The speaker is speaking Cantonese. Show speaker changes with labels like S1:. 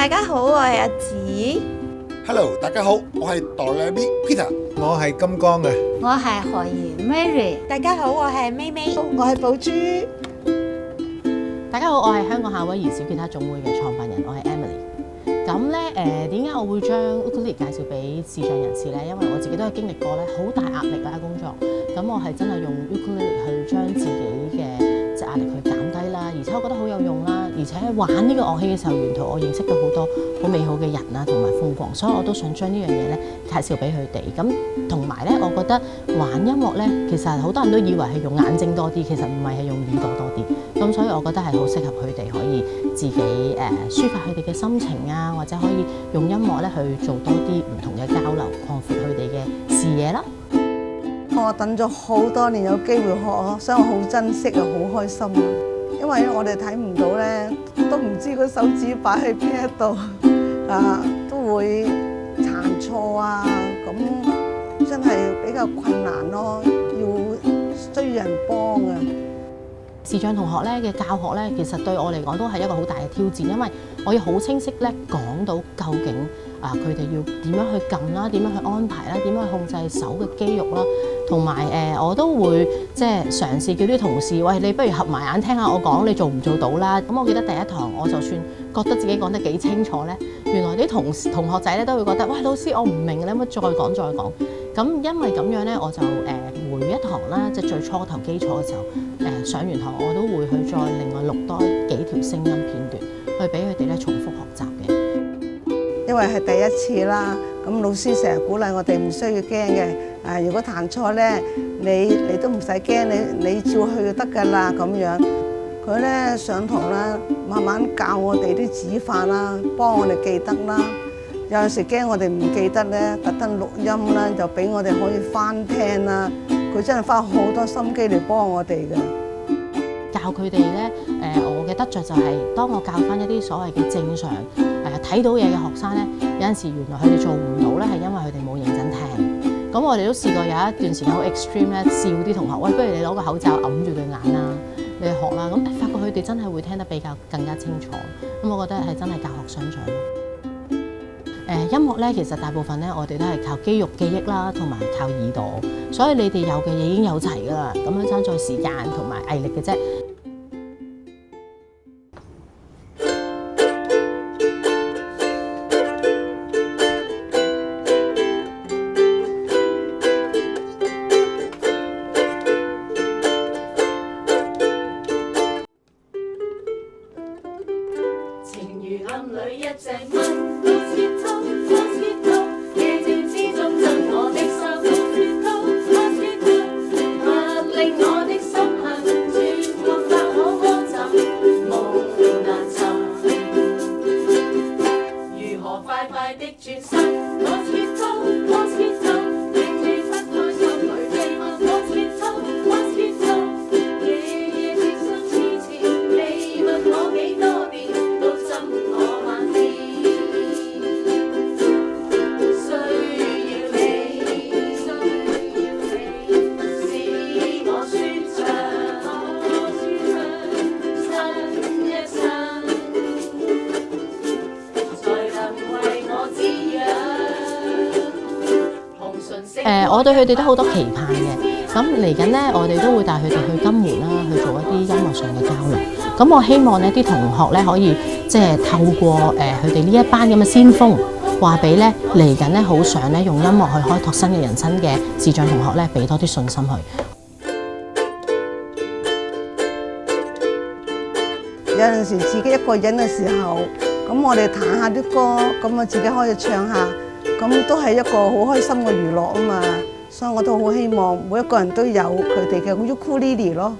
S1: 大家好，我係阿紫。
S2: Hello， 大家好，我係 Doremi Peter，
S3: 我係金剛嘅，
S4: 我係何怡 Mary。
S5: 大家好，我係咪咪，我係寶珠。
S6: 大家好，我係香港夏威夷小吉他總會嘅創辦人，我係 Emily。咁咧點解我會將 ukulele 介紹俾視障人士咧？因為我自己都係經歷過咧好大壓力啊工作，咁我係真係用 ukulele 去將自己嘅壓力去減低啦，而且我覺得好有用啦，而且玩呢個樂器嘅時候，沿途我認識到好多好美好嘅人啦，同埋風光，所以我都想將呢樣嘢咧介紹俾佢哋。咁同埋咧，我覺得玩音樂咧，其實好多人都以為係用眼睛多啲，其實唔係，係用耳朵多啲。咁所以我覺得係好適合佢哋可以自己抒發佢哋嘅心情啊，或者可以用音樂咧去做多啲唔同嘅交流，擴闊佢哋嘅視野啦。
S5: 我等咗好多年有機會學咯，所以我好珍惜啊，好開心啊！因為我哋睇唔到咧，都唔知個手指擺喺邊一度啊，都會彈錯啊，咁真係比較困難咯，要需要人幫啊！
S6: 視障同學咧嘅教學咧，其實對我嚟講都係一個好大嘅挑戰，因為我要好清晰咧講到究竟佢哋要點樣去撳啦，點樣去安排啦，點樣去控制手嘅肌肉啦，同埋我都會即係嘗試叫啲同事，喂，你不如合埋眼聽下我講，你做唔做到啦？咁我記得第一堂我就算覺得自己講得幾清楚咧，原來啲同學仔咧都會覺得，喂，老師我唔明，你可唔可以再講再講？咁因為咁樣咧，我就每一堂啦，即係最初頭基礎嘅時候，上完堂我都會去再另外錄多幾條聲音片段，去俾佢哋咧重複學習嘅。
S5: 因為係第一次啦，咁老師成日鼓勵我哋唔需要驚嘅。如果彈錯咧，你都唔使驚，你照去就得㗎啦咁樣。佢咧上堂啦，慢慢教我哋啲指法啦，幫我哋記得啦。有陣時驚我哋唔記得咧，特登錄音啦，就俾我哋可以翻聽啦。佢真係花好多心機嚟幫我哋嘅。
S6: 教佢哋咧，我嘅得着就係、當我教翻一啲所謂嘅正常睇到嘢嘅學生咧，有陣時原來佢哋做唔到咧，係因為佢哋冇認真聽。咁我哋都試過有一段時間好 extreme 咧，笑啲同學，喂，不如你攞個口罩揞住對眼啦，你去學啦。咁發覺佢哋真係會聽得比較更加清楚。咁我覺得係真係教學相長咯。音樂咧，其實大部分咧，我哋都係靠肌肉記憶啦，同埋靠耳朵。所以你哋有嘅嘢已經有齊㗎啦，咁樣爭在時間同埋毅力嘅啫。
S7: 情如暗裏一隻蚊。
S6: 我對佢哋都好多期盼嘅。咁嚟緊咧，我哋都會帶佢哋去金門啦，去做一啲音樂上嘅交流。咁我希望呢啲同學咧可以即係透過佢哋呢一班咁嘅先鋒，話俾咧嚟緊咧好想咧用音樂去開拓新嘅人生嘅視障同學咧，俾多啲信心佢。
S5: 有陣時自己一個人嘅時候，咁我哋彈下啲歌，咁啊自己可以唱下。咁都係一個好開心嘅娛樂啊嘛，所以我都好希望每一個人都有佢哋嘅ukulele咯。